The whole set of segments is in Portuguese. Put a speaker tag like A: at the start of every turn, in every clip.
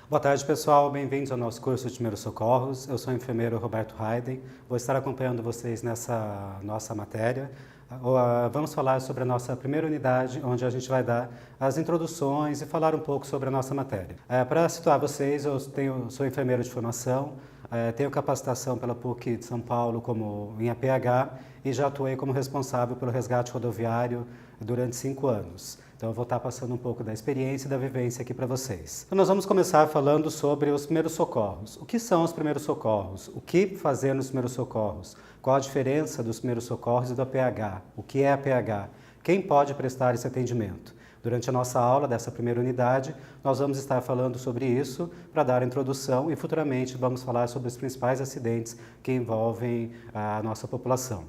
A: Boa tarde, pessoal. Bem-vindos ao nosso curso de Primeiros Socorros. Eu sou o enfermeiro Roberto Hayden. Vou estar acompanhando vocês nessa nossa matéria. Vamos falar sobre a nossa primeira unidade, onde a gente vai dar as introduções e falar um pouco sobre a nossa matéria. Para situar vocês, sou enfermeiro de formação, tenho capacitação pela PUC de São Paulo em APH e já atuei como responsável pelo resgate rodoviário durante 5 anos. Então eu vou estar passando um pouco da experiência e da vivência aqui para vocês. Então nós vamos começar falando sobre os primeiros socorros. O que são os primeiros socorros? O que fazer nos primeiros socorros? Qual a diferença dos primeiros socorros e do APH? O que é APH? Quem pode prestar esse atendimento? Durante a nossa aula dessa primeira unidade, nós vamos estar falando sobre isso para dar a introdução e futuramente vamos falar sobre os principais acidentes que envolvem a nossa população.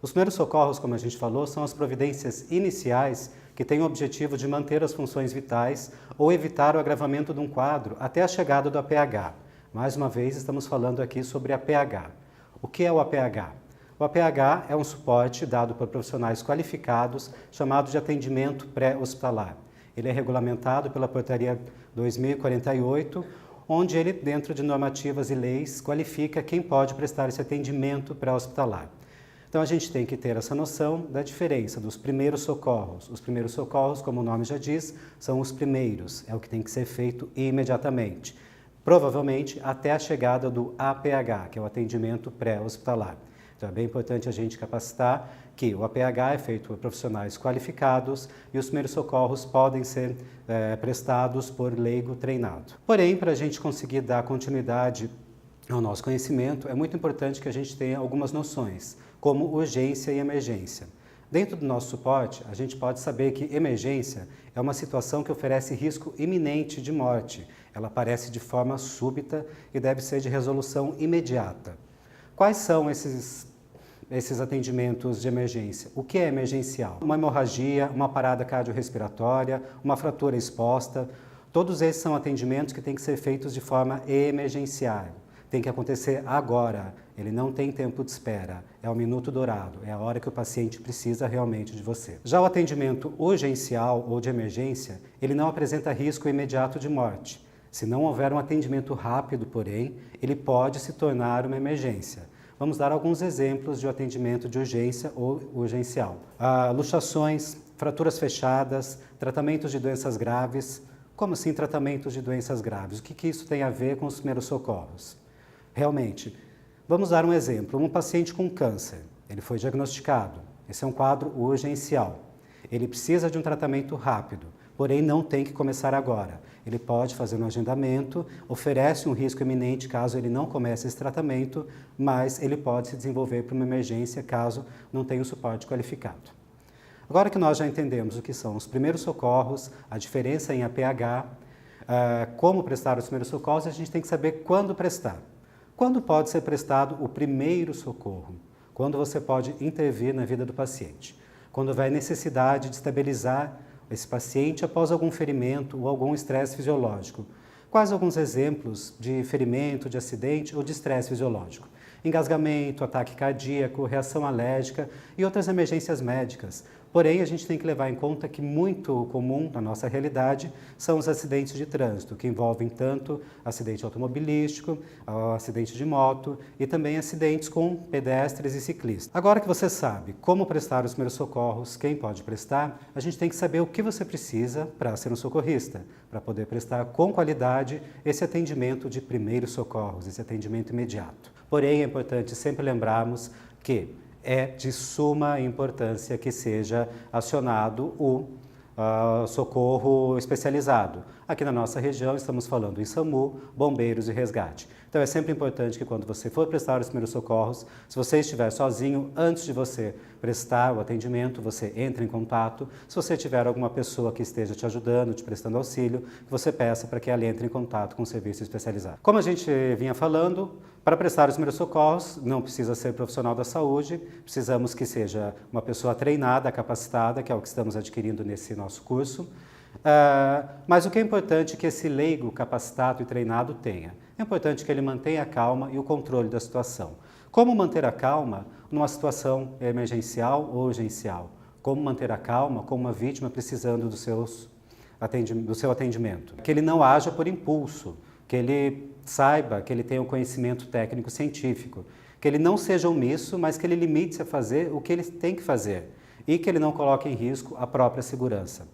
A: Os primeiros socorros, como a gente falou, são as providências iniciais que têm o objetivo de manter as funções vitais ou evitar o agravamento de um quadro até a chegada do APH. Mais uma vez, estamos falando aqui sobre APH. O que é o APH? O APH é um suporte dado por profissionais qualificados chamado de atendimento pré-hospitalar. Ele é regulamentado pela Portaria 2048, onde ele, dentro de normativas e leis, qualifica quem pode prestar esse atendimento pré-hospitalar. Então a gente tem que ter essa noção da diferença dos primeiros socorros. Os primeiros socorros, como o nome já diz, são os primeiros, é o que tem que ser feito imediatamente, provavelmente até a chegada do APH, que é o atendimento pré-hospitalar. Então é bem importante a gente capacitar que o APH é feito por profissionais qualificados e os primeiros socorros podem ser prestados por leigo treinado. Porém, para a gente conseguir dar continuidade ao nosso conhecimento, é muito importante que a gente tenha algumas noções, como urgência e emergência. Dentro do nosso suporte, a gente pode saber que emergência é uma situação que oferece risco iminente de morte. Ela aparece de forma súbita e deve ser de resolução imediata. Quais são esses atendimentos de emergência? O que é emergencial? Uma hemorragia, uma parada cardiorrespiratória, uma fratura exposta, todos esses são atendimentos que têm que ser feitos de forma emergencial. Tem que acontecer agora, ele não tem tempo de espera, é o minuto dourado, é a hora que o paciente precisa realmente de você. Já o atendimento urgencial ou de emergência, ele não apresenta risco imediato de morte. Se não houver um atendimento rápido, porém, ele pode se tornar uma emergência. Vamos dar alguns exemplos de atendimento de urgência ou urgencial. Luxações, fraturas fechadas, tratamentos de doenças graves. Como assim tratamentos de doenças graves? O que isso tem a ver com os primeiros socorros? Realmente, vamos dar um exemplo. Um paciente com câncer, ele foi diagnosticado. Esse é um quadro urgencial. Ele precisa de um tratamento rápido, porém não tem que começar agora. Ele pode fazer um agendamento, oferece um risco iminente caso ele não comece esse tratamento, mas ele pode se desenvolver para uma emergência caso não tenha o suporte qualificado. Agora que nós já entendemos o que são os primeiros socorros, a diferença em APH, como prestar os primeiros socorros, a gente tem que saber quando prestar. Quando pode ser prestado o primeiro socorro? Quando você pode intervir na vida do paciente. Quando houver necessidade de estabilizar esse paciente após algum ferimento ou algum estresse fisiológico. Quais alguns exemplos de ferimento, de acidente ou de estresse fisiológico? Engasgamento, ataque cardíaco, reação alérgica e outras emergências médicas. Porém, a gente tem que levar em conta que muito comum na nossa realidade são os acidentes de trânsito, que envolvem tanto acidente automobilístico, acidente de moto e também acidentes com pedestres e ciclistas. Agora que você sabe como prestar os primeiros socorros, quem pode prestar, a gente tem que saber o que você precisa para ser um socorrista, para poder prestar com qualidade esse atendimento de primeiros socorros, esse atendimento imediato. Porém, é importante sempre lembrarmos que é de suma importância que seja acionado o socorro especializado. Aqui na nossa região estamos falando em SAMU, bombeiros e resgate. Então é sempre importante que quando você for prestar os primeiros socorros, se você estiver sozinho, antes de você prestar o atendimento, você entre em contato. Se você tiver alguma pessoa que esteja te ajudando, te prestando auxílio, que você peça para que ela entre em contato com o serviço especializado. Como a gente vinha falando, para prestar os primeiros socorros, não precisa ser profissional da saúde, precisamos que seja uma pessoa treinada, capacitada, que é o que estamos adquirindo nesse nosso curso. Mas o que é importante é que esse leigo capacitado e treinado tenha. É importante que ele mantenha a calma e o controle da situação. Como manter a calma numa situação emergencial ou urgencial? Como manter a calma com uma vítima precisando do seu atendimento? Que ele não haja por impulso, que ele saiba, que ele tenha um conhecimento técnico científico, que ele não seja omisso, mas que ele limite-se a fazer o que ele tem que fazer e que ele não coloque em risco a própria segurança.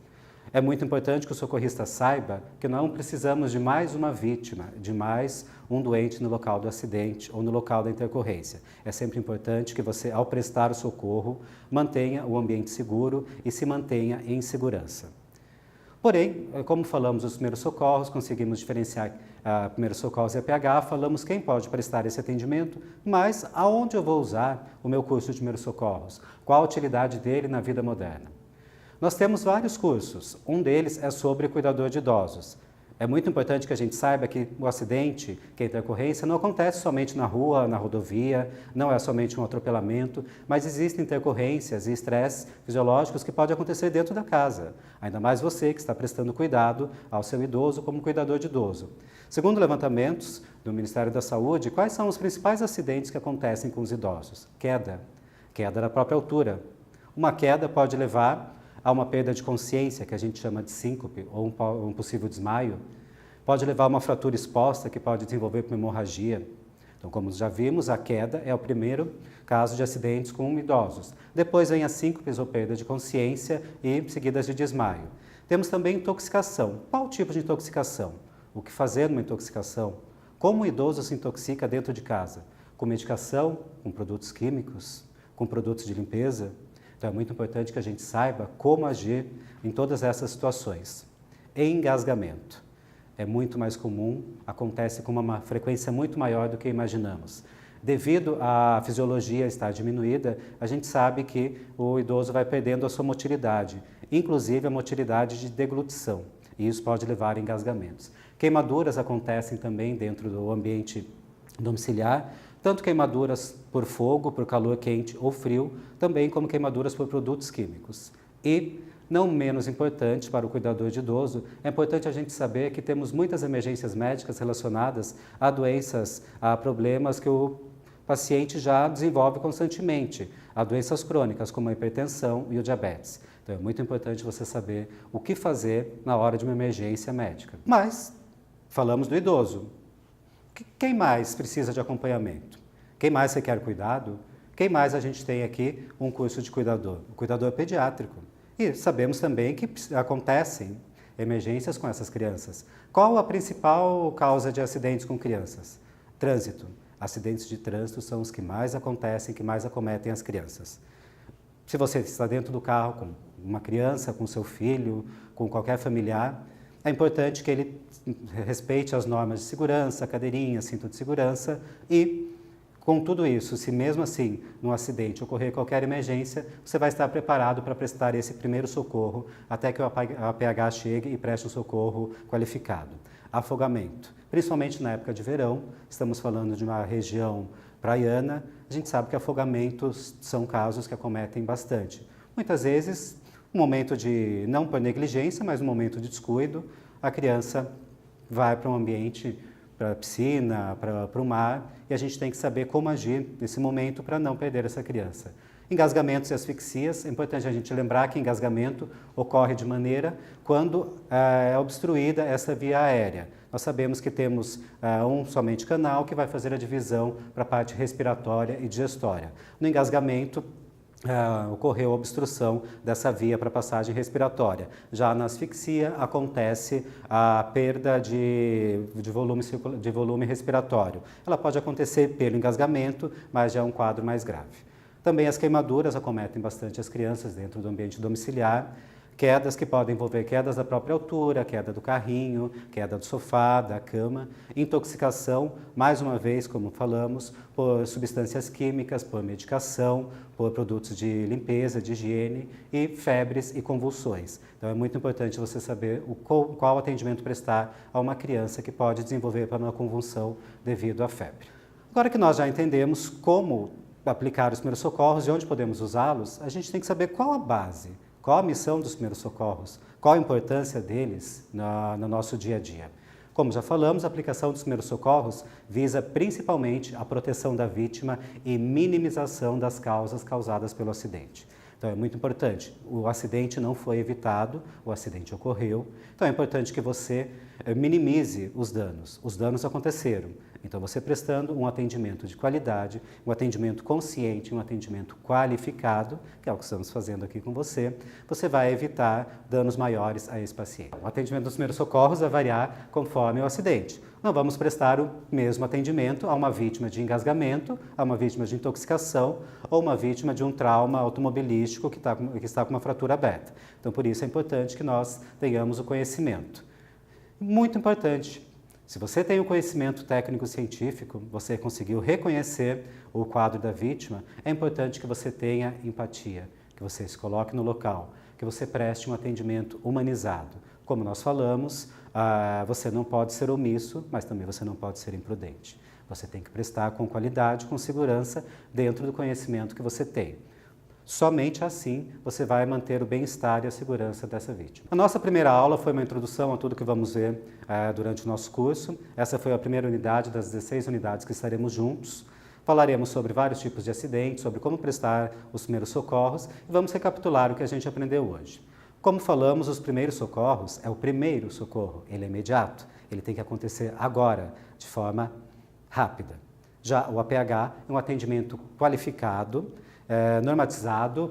A: É muito importante que o socorrista saiba que não precisamos de mais uma vítima, de mais um doente no local do acidente ou no local da intercorrência. É sempre importante que você, ao prestar o socorro, mantenha o ambiente seguro e se mantenha em segurança. Porém, como falamos dos primeiros socorros, conseguimos diferenciar primeiros socorros e APH, falamos quem pode prestar esse atendimento, mas aonde eu vou usar o meu curso de primeiros socorros? Qual a utilidade dele na vida moderna? Nós temos vários cursos, um deles é sobre cuidador de idosos. É muito importante que a gente saiba que o acidente, que a intercorrência, não acontece somente na rua, na rodovia, não é somente um atropelamento, mas existem intercorrências e estresses fisiológicos que podem acontecer dentro da casa. Ainda mais você que está prestando cuidado ao seu idoso como cuidador de idoso. Segundo levantamentos do Ministério da Saúde, quais são os principais acidentes que acontecem com os idosos? Queda da própria altura. Uma queda pode levar a uma perda de consciência, que a gente chama de síncope, ou um possível desmaio. Pode levar a uma fratura exposta, que pode desenvolver uma hemorragia. Então, como já vimos, a queda é o primeiro caso de acidentes com idosos. Depois vem as síncopes ou perda de consciência e seguidas de desmaio. Temos também intoxicação. Qual tipo de intoxicação? O que fazer numa intoxicação? Como o idoso se intoxica dentro de casa? Com medicação, com produtos químicos, com produtos de limpeza? Então é muito importante que a gente saiba como agir em todas essas situações. Engasgamento. É muito mais comum, acontece com uma frequência muito maior do que imaginamos. Devido à fisiologia estar diminuída, a gente sabe que o idoso vai perdendo a sua motilidade, inclusive a motilidade de deglutição, e isso pode levar a engasgamentos. Queimaduras acontecem também dentro do ambiente domiciliar, tanto queimaduras por fogo, por calor quente ou frio, também como queimaduras por produtos químicos. E, não menos importante para o cuidador de idoso, é importante a gente saber que temos muitas emergências médicas relacionadas a doenças, a problemas que o paciente já desenvolve constantemente, a doenças crônicas como a hipertensão e o diabetes. Então é muito importante você saber o que fazer na hora de uma emergência médica. Mas, falamos do idoso. Quem mais precisa de acompanhamento? Quem mais requer cuidado? Quem mais a gente tem aqui um curso de cuidador? O cuidador pediátrico. E sabemos também que acontecem emergências com essas crianças. Qual a principal causa de acidentes com crianças? Trânsito. Acidentes de trânsito são os que mais acontecem, que mais acometem as crianças. Se você está dentro do carro com uma criança, com seu filho, com qualquer familiar, é importante que ele respeite as normas de segurança, cadeirinha, cinto de segurança e, com tudo isso, se mesmo assim, num acidente ocorrer qualquer emergência, você vai estar preparado para prestar esse primeiro socorro até que o APH chegue e preste um socorro qualificado. Afogamento, principalmente na época de verão, estamos falando de uma região praiana, a gente sabe que afogamentos são casos que acometem bastante. Muitas vezes, um momento de, não por negligência, mas um momento de descuido, a criança vai para um ambiente, para a piscina, para o mar, e a gente tem que saber como agir nesse momento para não perder essa criança. Engasgamentos e asfixias, é importante a gente lembrar que engasgamento ocorre de maneira quando é obstruída essa via aérea. Nós sabemos que temos um somente canal que vai fazer a divisão para a parte respiratória e digestória. No engasgamento, ocorreu a obstrução dessa via para passagem respiratória. Já na asfixia acontece a perda de volume respiratório. Ela pode acontecer pelo engasgamento, mas já é um quadro mais grave. Também as queimaduras acometem bastante as crianças dentro do ambiente domiciliar. Quedas que podem envolver quedas da própria altura, queda do carrinho, queda do sofá, da cama. Intoxicação, mais uma vez, como falamos, por substâncias químicas, por medicação, por produtos de limpeza, de higiene e febres e convulsões. Então é muito importante você saber qual atendimento prestar a uma criança que pode desenvolver uma convulsão devido à febre. Agora que nós já entendemos como aplicar os primeiros socorros e onde podemos usá-los, a gente tem que saber qual a base. Qual a missão dos primeiros socorros? Qual a importância deles no nosso dia a dia? Como já falamos, a aplicação dos primeiros socorros visa principalmente a proteção da vítima e minimização das causas causadas pelo acidente. Então é muito importante, o acidente não foi evitado, o acidente ocorreu, então é importante que você minimize os danos aconteceram. Então você prestando um atendimento de qualidade, um atendimento consciente, um atendimento qualificado, que é o que estamos fazendo aqui com você, você vai evitar danos maiores a esse paciente. O atendimento dos primeiros socorros vai variar conforme o acidente. Não vamos prestar o mesmo atendimento a uma vítima de engasgamento, a uma vítima de intoxicação ou uma vítima de um trauma automobilístico que está com uma fratura aberta. Então, por isso é importante que nós tenhamos o conhecimento. Muito importante, se você tem o conhecimento técnico-científico, você conseguiu reconhecer o quadro da vítima, é importante que você tenha empatia, que você se coloque no local, que você preste um atendimento humanizado. Como nós falamos, você não pode ser omisso, mas também você não pode ser imprudente. Você tem que prestar com qualidade, com segurança, dentro do conhecimento que você tem. Somente assim você vai manter o bem-estar e a segurança dessa vítima. A nossa primeira aula foi uma introdução a tudo que vamos ver durante o nosso curso. Essa foi a primeira unidade das 16 unidades que estaremos juntos. Falaremos sobre vários tipos de acidentes, sobre como prestar os primeiros socorros e vamos recapitular o que a gente aprendeu hoje. Como falamos, os primeiros socorros é o primeiro socorro, ele é imediato, ele tem que acontecer agora, de forma rápida. Já o APH é um atendimento qualificado, normatizado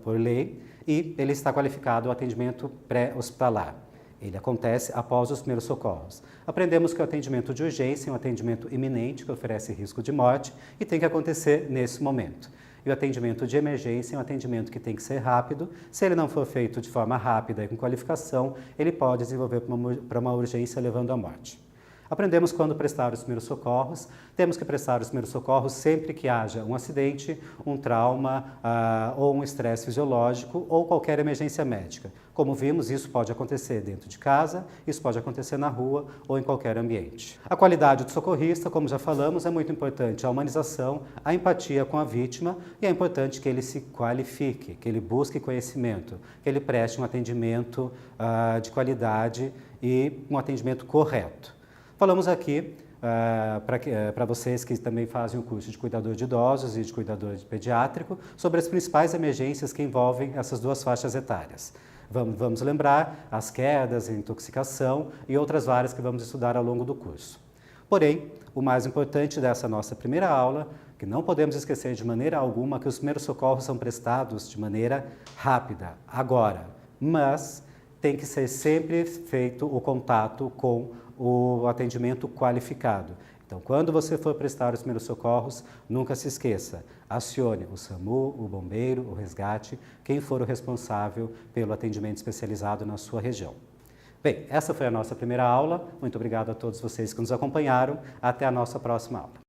A: por lei e ele está qualificado ao atendimento pré-hospitalar. Ele acontece após os primeiros socorros. Aprendemos que o atendimento de urgência é um atendimento iminente que oferece risco de morte e tem que acontecer nesse momento. E o atendimento de emergência é um atendimento que tem que ser rápido. Se ele não for feito de forma rápida e com qualificação, ele pode desenvolver para uma urgência levando à morte. Aprendemos quando prestar os primeiros socorros. Temos que prestar os primeiros socorros sempre que haja um acidente, um trauma ou um estresse fisiológico ou qualquer emergência médica. Como vimos, isso pode acontecer dentro de casa, isso pode acontecer na rua ou em qualquer ambiente. A qualidade do socorrista, como já falamos, é muito importante. A humanização, a empatia com a vítima e é importante que ele se qualifique, que ele busque conhecimento, que ele preste um atendimento de qualidade e um atendimento correto. Falamos aqui para vocês que também fazem o curso de cuidador de idosos e de cuidador pediátrico sobre as principais emergências que envolvem essas duas faixas etárias. Vamos lembrar as quedas, a intoxicação e outras várias que vamos estudar ao longo do curso. Porém, o mais importante dessa nossa primeira aula, que não podemos esquecer de maneira alguma, que os primeiros socorros são prestados de maneira rápida, agora, mas tem que ser sempre feito o contato com o atendimento qualificado. Então, quando você for prestar os primeiros socorros, nunca se esqueça, acione o SAMU, o bombeiro, o resgate, quem for o responsável pelo atendimento especializado na sua região. Bem, essa foi a nossa primeira aula. Muito obrigado a todos vocês que nos acompanharam. Até a nossa próxima aula.